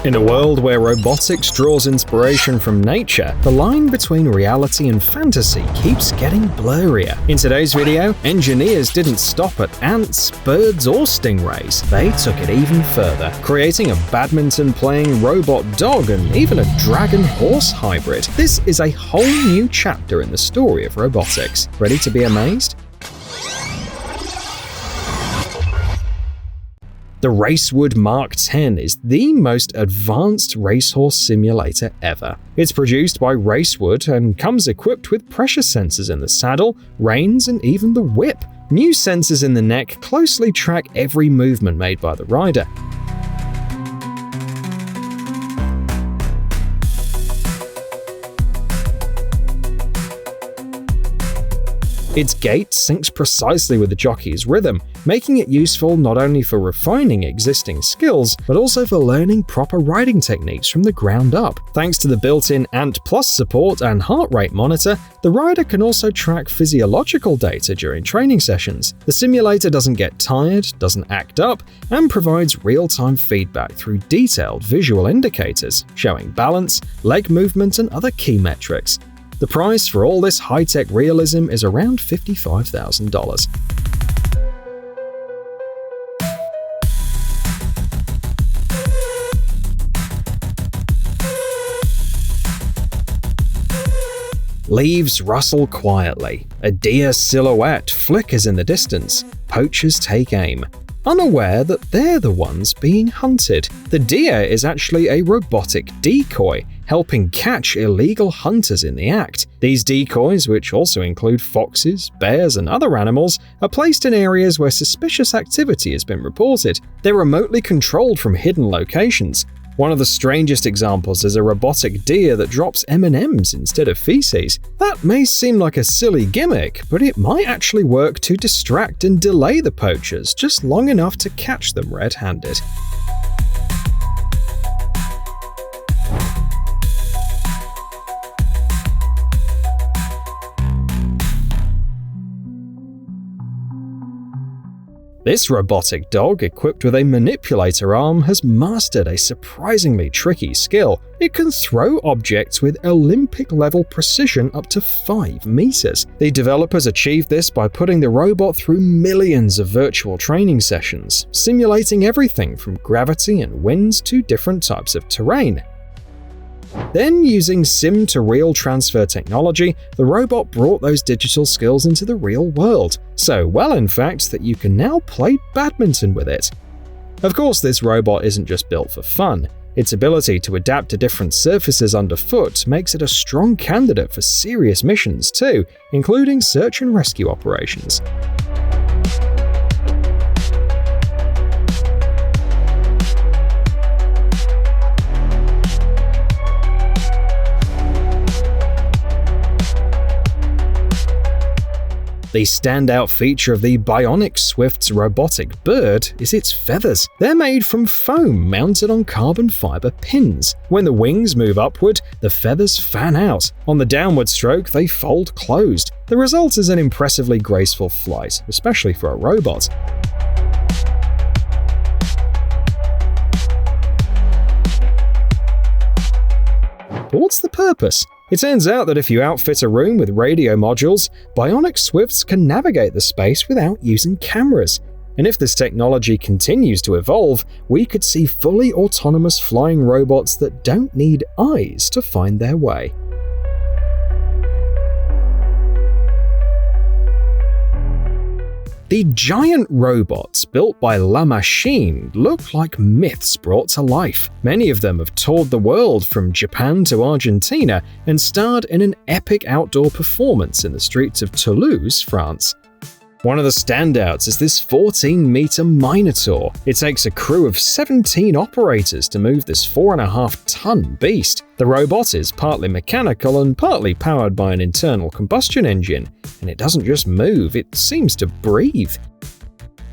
In a world where robotics draws inspiration from nature, the line between reality and fantasy keeps getting blurrier. In today's video, engineers didn't stop at ants, birds, or stingrays. They took it even further, creating a badminton-playing robot dog and even a dragon-horse hybrid. This is a whole new chapter in the story of robotics. Ready to be amazed? The Racewood Mark 10 is the most advanced racehorse simulator ever. It's produced by Racewood and comes equipped with pressure sensors in the saddle, reins, and even the whip. New sensors in the neck closely track every movement made by the rider. Its gait syncs precisely with the jockey's rhythm, making it useful not only for refining existing skills, but also for learning proper riding techniques from the ground up. Thanks to the built-in Ant Plus support and heart rate monitor, the rider can also track physiological data during training sessions. The simulator doesn't get tired, doesn't act up, and provides real-time feedback through detailed visual indicators, showing balance, leg movement, and other key metrics. The price for all this high-tech realism is around $55,000. Leaves rustle quietly. A deer silhouette flickers in the distance. Poachers take aim, unaware that they're the ones being hunted. The deer is actually a robotic decoy, helping catch illegal hunters in the act. These decoys, which also include foxes, bears, and other animals, are placed in areas where suspicious activity has been reported. They're remotely controlled from hidden locations. One of the strangest examples is a robotic deer that drops M&Ms instead of feces. That may seem like a silly gimmick, but it might actually work to distract and delay the poachers just long enough to catch them red-handed. This robotic dog, equipped with a manipulator arm, has mastered a surprisingly tricky skill. It can throw objects with Olympic-level precision up to 5 meters. The developers achieved this by putting the robot through millions of virtual training sessions, simulating everything from gravity and winds to different types of terrain. Then, using sim-to-real transfer technology, the robot brought those digital skills into the real world. So well, in fact, that you can now play badminton with it. Of course, this robot isn't just built for fun. Its ability to adapt to different surfaces underfoot makes it a strong candidate for serious missions too, including search and rescue operations. The standout feature of the Bionic Swift's robotic bird is its feathers. They're made from foam mounted on carbon fiber pins. When the wings move upward, the feathers fan out. On the downward stroke, they fold closed. The result is an impressively graceful flight, especially for a robot. But what's the purpose? It turns out that if you outfit a room with radio modules, Bionic Swifts can navigate the space without using cameras. And if this technology continues to evolve, we could see fully autonomous flying robots that don't need eyes to find their way. The giant robots built by Lamasheen look like myths brought to life. Many of them have toured the world from Japan to Argentina and starred in an epic outdoor performance in the streets of Toulouse, France. One of the standouts is this 14-meter Minotaur. It takes a crew of 17 operators to move this 4.5-ton beast. The robot is partly mechanical and partly powered by an internal combustion engine, and it doesn't just move, it seems to breathe.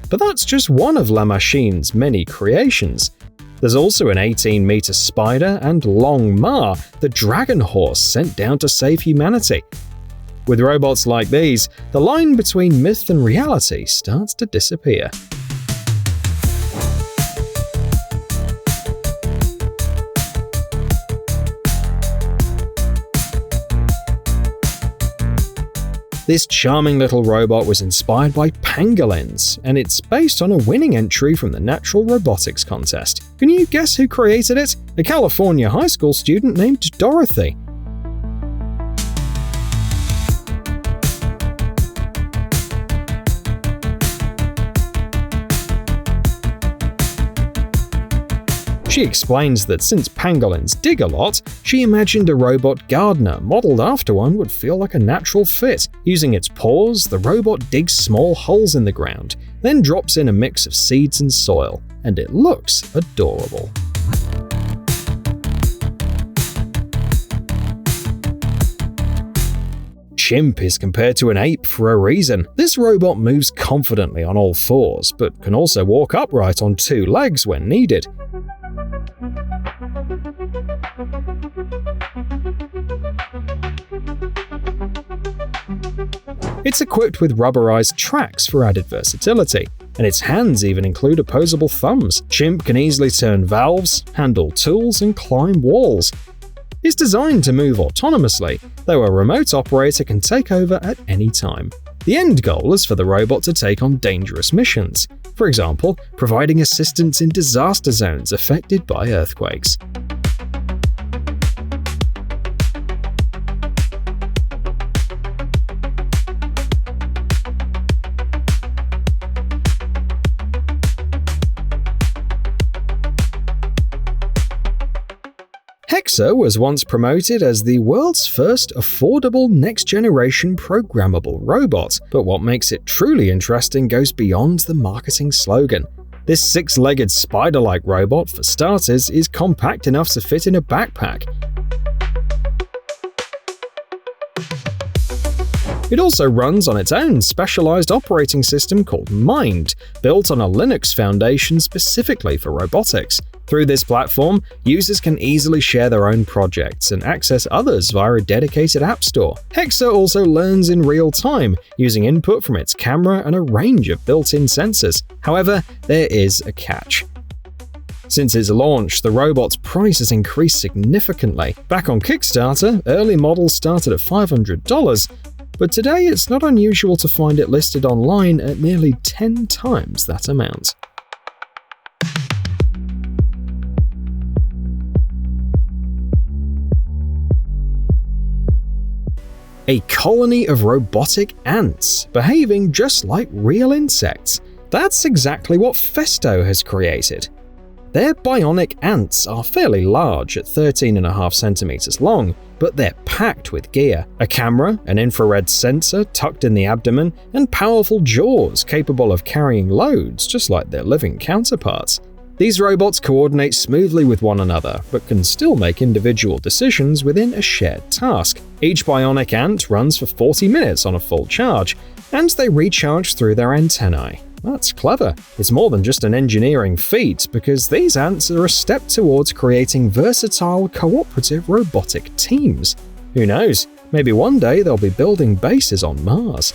But that's just one of Lamasheen's many creations. There's also an 18-meter Spider and Long Ma, the dragon horse sent down to save humanity. With robots like these, the line between myth and reality starts to disappear. This charming little robot was inspired by Pangalins, and it's based on a winning entry from the Natural Robotics Contest. Can you guess who created it? A California high school student named Dorothy. She explains that since pangolins dig a lot, she imagined a robot gardener modeled after one would feel like a natural fit. Using its paws, the robot digs small holes in the ground, then drops in a mix of seeds and soil, and it looks adorable. Chimp is compared to an ape for a reason. This robot moves confidently on all fours, but can also walk upright on two legs when needed. It's equipped with rubberized tracks for added versatility, and its hands even include opposable thumbs. Chimp can easily turn valves, handle tools, and climb walls. It's designed to move autonomously, though a remote operator can take over at any time. The end goal is for the robot to take on dangerous missions, for example, providing assistance in disaster zones affected by earthquakes. Hexa was once promoted as the world's first affordable next-generation programmable robot, but what makes it truly interesting goes beyond the marketing slogan. This six-legged spider-like robot, for starters, is compact enough to fit in a backpack. It also runs on its own specialized operating system called Mind, built on a Linux foundation specifically for robotics. Through this platform, users can easily share their own projects and access others via a dedicated app store. Hexa also learns in real time, using input from its camera and a range of built-in sensors. However, there is a catch. Since its launch, the robot's price has increased significantly. Back on Kickstarter, early models started at $500, but today it's not unusual to find it listed online at nearly 10 times that amount. A colony of robotic ants, behaving just like real insects. That's exactly what Festo has created. Their bionic ants are fairly large at 13.5 centimeters long, but they're packed with gear. A camera, an infrared sensor tucked in the abdomen, and powerful jaws capable of carrying loads just like their living counterparts. These robots coordinate smoothly with one another, but can still make individual decisions within a shared task. Each bionic ant runs for 40 minutes on a full charge, and they recharge through their antennae. That's clever. It's more than just an engineering feat, because these ants are a step towards creating versatile, cooperative robotic teams. Who knows? Maybe one day they'll be building bases on Mars.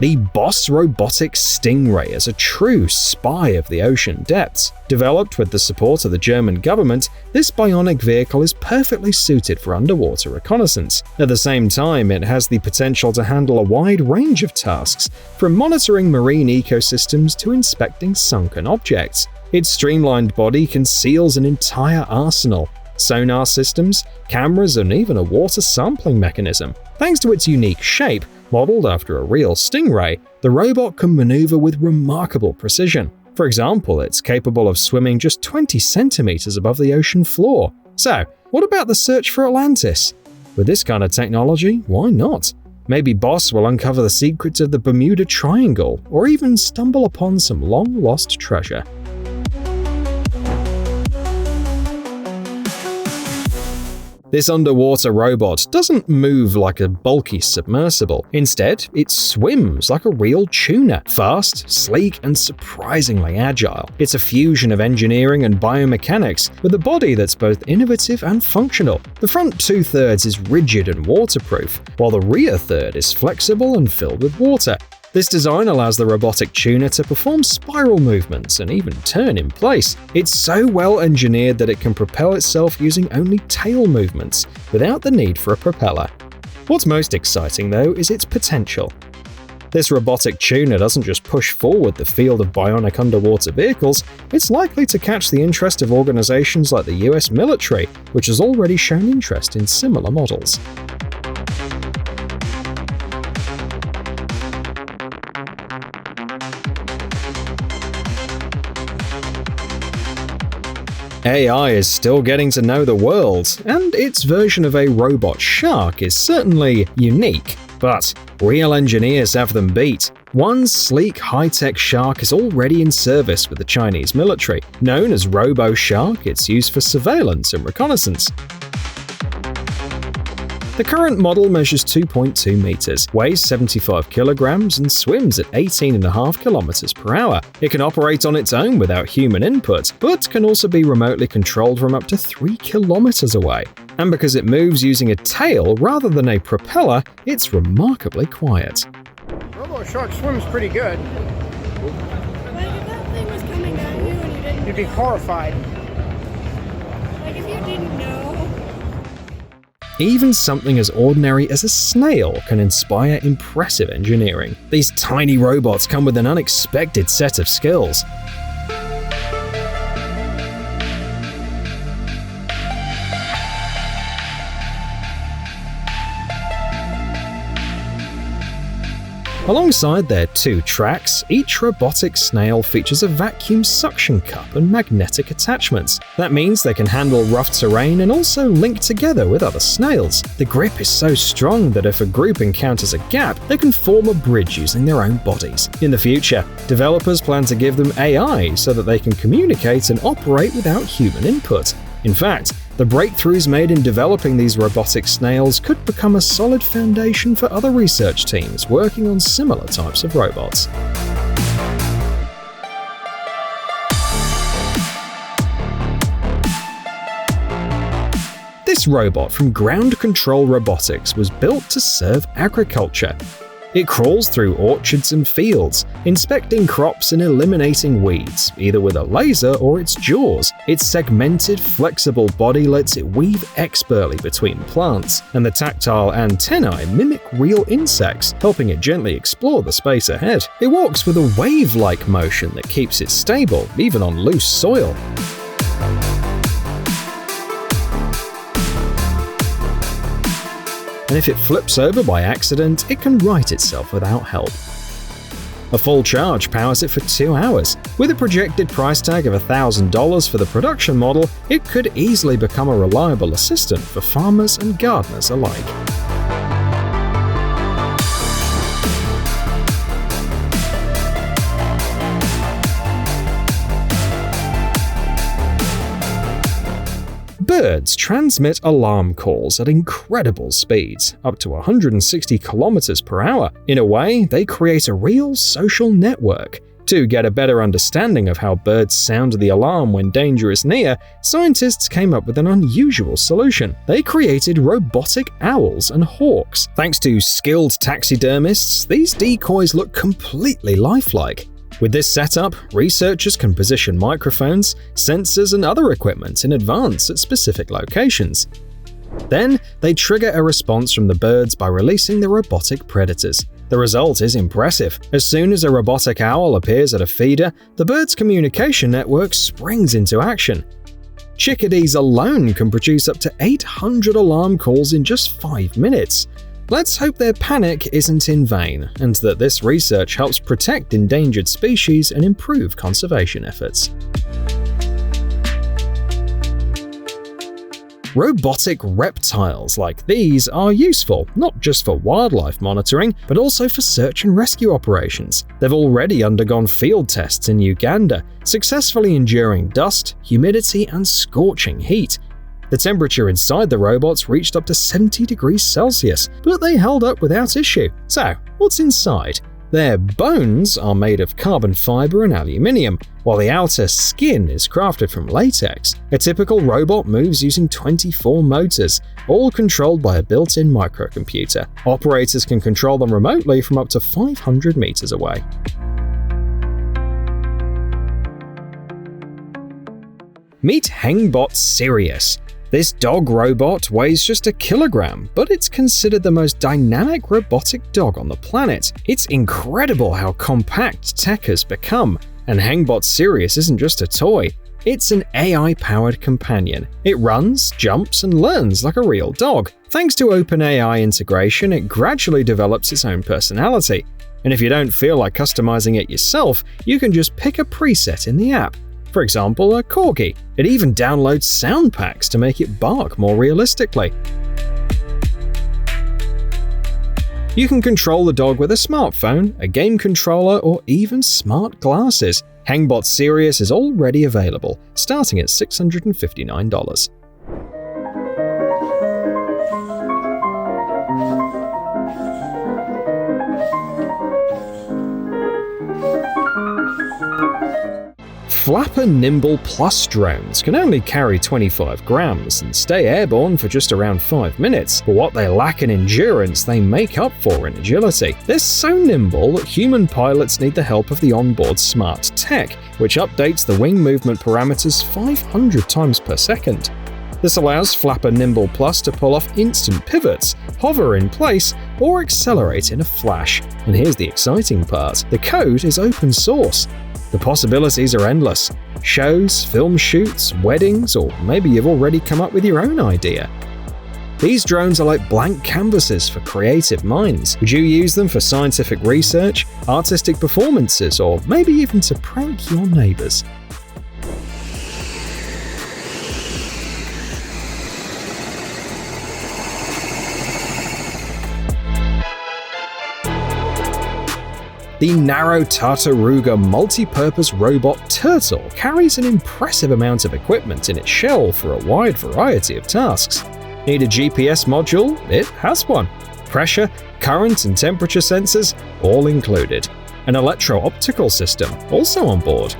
The Boss Robotic Stingray is a true spy of the ocean depths. Developed with the support of the German government, this bionic vehicle is perfectly suited for underwater reconnaissance. At the same time, it has the potential to handle a wide range of tasks, from monitoring marine ecosystems to inspecting sunken objects. Its streamlined body conceals an entire arsenal: sonar systems, cameras, and even a water sampling mechanism. Thanks to its unique shape, modeled after a real stingray, the robot can maneuver with remarkable precision. For example, it's capable of swimming just 20 centimeters above the ocean floor. So, what about the search for Atlantis? With this kind of technology, why not? Maybe Boss will uncover the secrets of the Bermuda Triangle, or even stumble upon some long-lost treasure. This underwater robot doesn't move like a bulky submersible. Instead, it swims like a real tuner, fast, sleek, and surprisingly agile. It's a fusion of engineering and biomechanics, with a body that's both innovative and functional. The front 2/3 is rigid and waterproof, while the rear third is flexible and filled with water. The This design allows the Robotic Tuner to perform spiral movements and even turn in place. It's so well engineered that it can propel itself using only tail movements, without the need for a propeller. What's most exciting, though, is its potential. This Robotic Tuner doesn't just push forward the field of bionic underwater vehicles, it's likely to catch the interest of organizations like the US military, which has already shown interest in similar models. AI is still getting to know the world, and its version of a Robot Shark is certainly unique. But real engineers have them beat. One sleek, high-tech shark is already in service with the Chinese military. Known as Robo Shark, it's used for surveillance and reconnaissance. The current model measures 2.2 meters, weighs 75 kilograms, and swims at 18.5 kilometers per hour. It can operate on its own without human input, but can also be remotely controlled from up to 3 kilometers away. And because it moves using a tail rather than a propeller, it's remarkably quiet. Robo Shark swims pretty good. Like if that thing was coming at you and you didn't You'd be horrified. Like if you didn't know. Even something as ordinary as a snail can inspire impressive engineering. These tiny robots come with an unexpected set of skills. Alongside their 2 tracks, each robotic snail features a vacuum suction cup and magnetic attachments. That means they can handle rough terrain and also link together with other snails. The grip is so strong that if a group encounters a gap, they can form a bridge using their own bodies. In the future, developers plan to give them AI so that they can communicate and operate without human input. In fact, the breakthroughs made in developing these robotic snails could become a solid foundation for other research teams working on similar types of robots. This robot from Ground Control Robotics was built to serve agriculture. It crawls through orchards and fields, inspecting crops and eliminating weeds, either with a laser or its jaws. Its segmented, flexible body lets it weave expertly between plants, and the tactile antennae mimic real insects, helping it gently explore the space ahead. It walks with a wave-like motion that keeps it stable, even on loose soil. And if it flips over by accident, it can right itself without help. A full charge powers it for 2 hours. With a projected price tag of $1,000 for the production model, it could easily become a reliable assistant for farmers and gardeners alike. Birds transmit alarm calls at incredible speeds, up to 160 kilometers per hour. In a way, they create a real social network. To get a better understanding of how birds sound the alarm when danger is near, scientists came up with an unusual solution. They created robotic owls and hawks. Thanks to skilled taxidermists, these decoys look completely lifelike. With this setup, researchers can position microphones, sensors, and other equipment in advance at specific locations. Then, they trigger a response from the birds by releasing the robotic predators. The result is impressive. As soon as a robotic owl appears at a feeder, the bird's communication network springs into action. Chickadees alone can produce up to 800 alarm calls in just 5 minutes. Let's hope their panic isn't in vain, and that this research helps protect endangered species and improve conservation efforts. Robotic reptiles like these are useful, not just for wildlife monitoring, but also for search and rescue operations. They've already undergone field tests in Uganda, successfully enduring dust, humidity, and scorching heat. The temperature inside the robots reached up to 70 degrees Celsius, but they held up without issue. So, what's inside? Their bones are made of carbon fiber and aluminium, while the outer skin is crafted from latex. A typical robot moves using 24 motors, all controlled by a built-in microcomputer. Operators can control them remotely from up to 500 meters away. Meet Hangbot Sirius. This dog robot weighs just a kilogram, but it's considered the most dynamic robotic dog on the planet. It's incredible how compact tech has become, and Hangbot Sirius isn't just a toy. It's an AI-powered companion. It runs, jumps, and learns like a real dog. Thanks to OpenAI integration, it gradually develops its own personality. And if you don't feel like customizing it yourself, you can just pick a preset in the app. For example, a corgi. It even downloads sound packs to make it bark more realistically. You can control the dog with a smartphone, a game controller, or even smart glasses. Hangbot Sirius is already available, starting at $659. Flapper Nimble Plus drones can only carry 25 grams and stay airborne for just around 5 minutes, but what they lack in endurance they make up for in agility. They're so nimble that human pilots need the help of the onboard smart tech, which updates the wing movement parameters 500 times per second. This allows Flapper Nimble Plus to pull off instant pivots, hover in place, or accelerate in a flash. And here's the exciting part: the code is open source. The possibilities are endless. Shows, film shoots, weddings, or maybe you've already come up with your own idea. These drones are like blank canvases for creative minds. Would you use them for scientific research, artistic performances, or maybe even to prank your neighbors? The Nanotaruga multi-purpose robot turtle carries an impressive amount of equipment in its shell for a wide variety of tasks. Need a GPS module? It has one. Pressure, current, and temperature sensors, all included. An electro-optical system, also on board.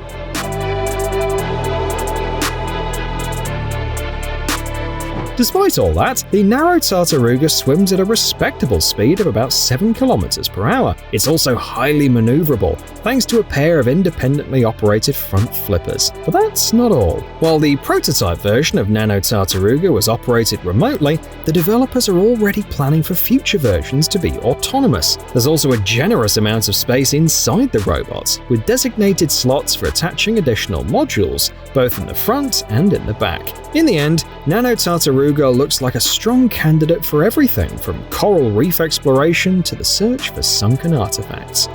Despite all that, the Nanotaruga swims at a respectable speed of about 7 km per hour. It's also highly maneuverable, thanks to a pair of independently operated front flippers. But that's not all. While the prototype version of Nanotaruga was operated remotely, the developers are already planning for future versions to be autonomous. There's also a generous amount of space inside the robots, with designated slots for attaching additional modules, both in the front and in the back. In the end, Nanotaruga looks like a strong candidate for everything from coral reef exploration to the search for sunken artifacts.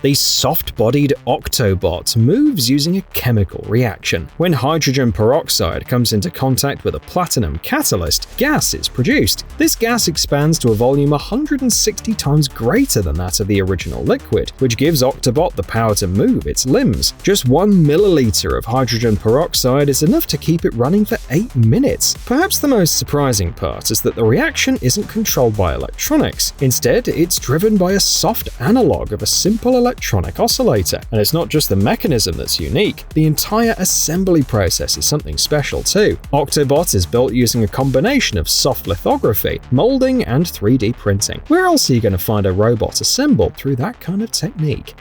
The soft-bodied Octobot moves using a chemical reaction. When hydrogen peroxide comes into contact with a platinum catalyst, gas is produced. This gas expands to a volume 160 times greater than that of the original liquid, which gives Octobot the power to move its limbs. Just 1 milliliter of hydrogen peroxide is enough to keep it running for 8 minutes. Perhaps the most surprising part is that the reaction isn't controlled by electronics. Instead, it's driven by a soft analog of a simple electronic oscillator. And it's not just the mechanism that's unique, the entire assembly process is something special too. Octobot is built using a combination of soft lithography, molding, and 3D printing. Where else are you going to find a robot assembled through that kind of technique?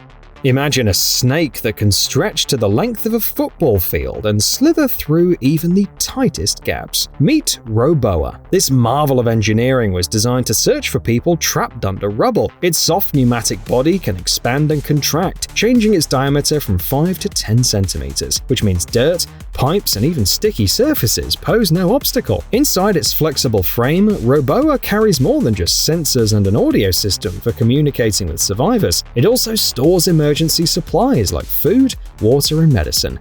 Imagine a snake that can stretch to the length of a football field and slither through even the tightest gaps. Meet Roboa. This marvel of engineering was designed to search for people trapped under rubble. Its soft pneumatic body can expand and contract, changing its diameter from 5 to 10 centimeters, which means dirt, pipes, and even sticky surfaces pose no obstacle. Inside its flexible frame, Roboa carries more than just sensors and an audio system for communicating with survivors. It also stores emergency supplies like food, water, and medicine.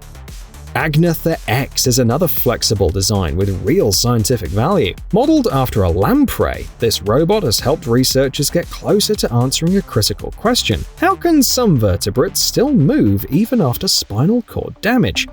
Agnatha X is another flexible design with real scientific value. Modeled after a lamprey, this robot has helped researchers get closer to answering a critical question: how can some vertebrates still move even after spinal cord damage?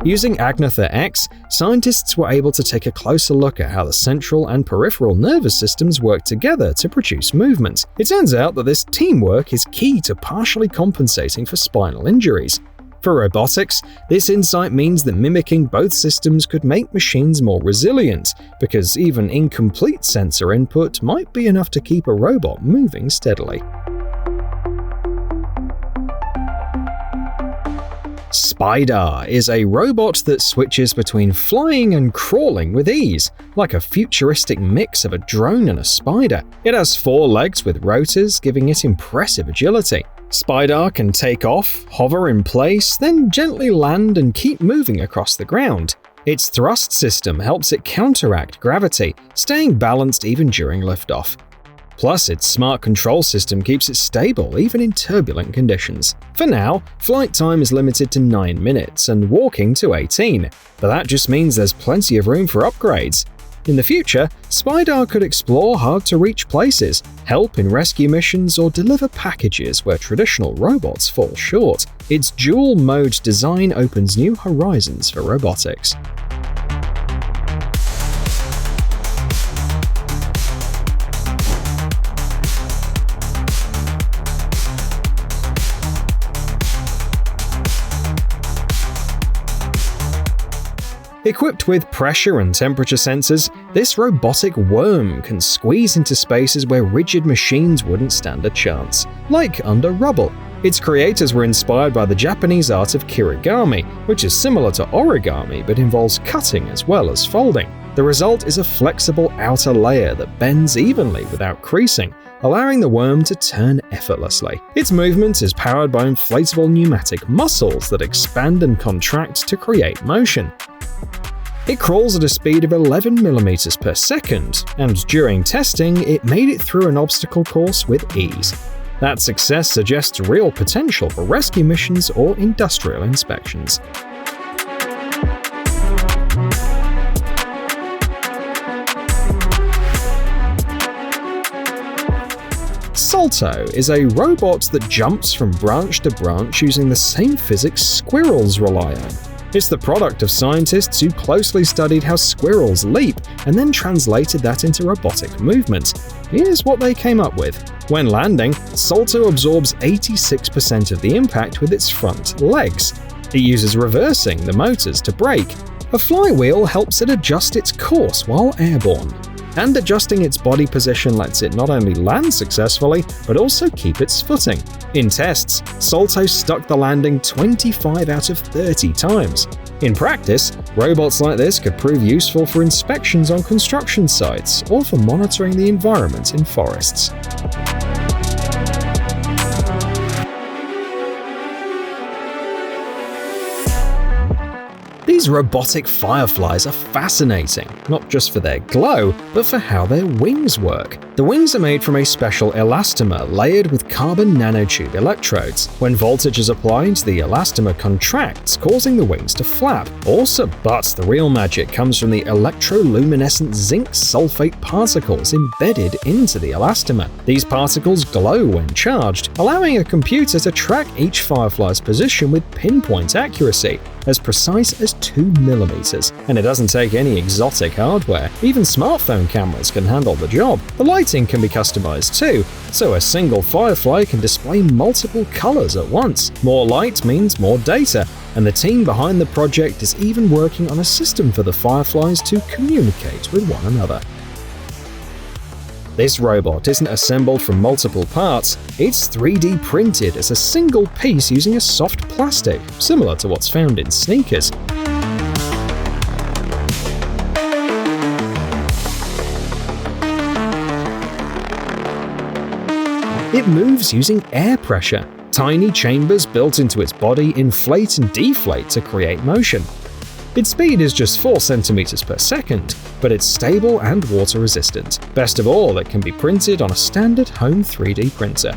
Using Agnatha X, scientists were able to take a closer look at how the central and peripheral nervous systems work together to produce movement. It turns out that this teamwork is key to partially compensating for spinal injuries. For robotics, this insight means that mimicking both systems could make machines more resilient, because even incomplete sensor input might be enough to keep a robot moving steadily. Spiderar is a robot that switches between flying and crawling with ease, like a futuristic mix of a drone and a spider. It has 4 legs with rotors, giving it impressive agility. Spiderar can take off, hover in place, then gently land and keep moving across the ground. Its thrust system helps it counteract gravity, staying balanced even during liftoff. Plus, its smart control system keeps it stable even in turbulent conditions. For now, flight time is limited to 9 minutes and walking to 18, but that just means there's plenty of room for upgrades. In the future, Spiderar could explore hard-to-reach places, help in rescue missions, or deliver packages where traditional robots fall short. Its dual-mode design opens new horizons for robotics. Equipped with pressure and temperature sensors, this robotic worm can squeeze into spaces where rigid machines wouldn't stand a chance, like under rubble. Its creators were inspired by the Japanese art of kiraami, which is similar to origami but involves cutting as well as folding. The result is a flexible outer layer that bends evenly without creasing, allowing the worm to turn effortlessly. Its movement is powered by inflatable pneumatic muscles that expand and contract to create motion. It crawls at a speed of 11 mm per second, and during testing, it made it through an obstacle course with ease. That success suggests real potential for rescue missions or industrial inspections. Salto is a robot that jumps from branch to branch using the same physics squirrels rely on. It's the product of scientists who closely studied how squirrels leap and then translated that into robotic movement. Here's what they came up with. When landing, Salto absorbs 86% of the impact with its front legs. It uses reversing the motors to brake. A flywheel helps it adjust its course while airborne. And adjusting its body position lets it not only land successfully, but also keep its footing. In tests, Salto stuck the landing 25 out of 30 times. In practice, robots like this could prove useful for inspections on construction sites or for monitoring the environment in forests. These robotic fireflies are fascinating, not just for their glow, but for how their wings work. The wings are made from a special elastomer layered with carbon nanotube electrodes. When voltage is applied, the elastomer contracts, causing the wings to flap. Awesome! But the real magic comes from the electroluminescent zinc sulfate particles embedded into the elastomer. These particles glow when charged, allowing a computer to track each firefly's position with pinpoint accuracy, as precise as 2 mm, and it doesn't take any exotic hardware. Even smartphone cameras can handle the job. The lighting can be customized too, so a single firefly can display multiple colors at once. More light means more data, and the team behind the project is even working on a system for the fireflies to communicate with one another. This robot isn't assembled from multiple parts, it's 3D printed as a single piece using a soft plastic, similar to what's found in sneakers. It moves using air pressure. Tiny chambers built into its body inflate and deflate to create motion. Its speed is just 4 cm per second, but it's stable and water resistant. Best of all, it can be printed on a standard home 3D printer.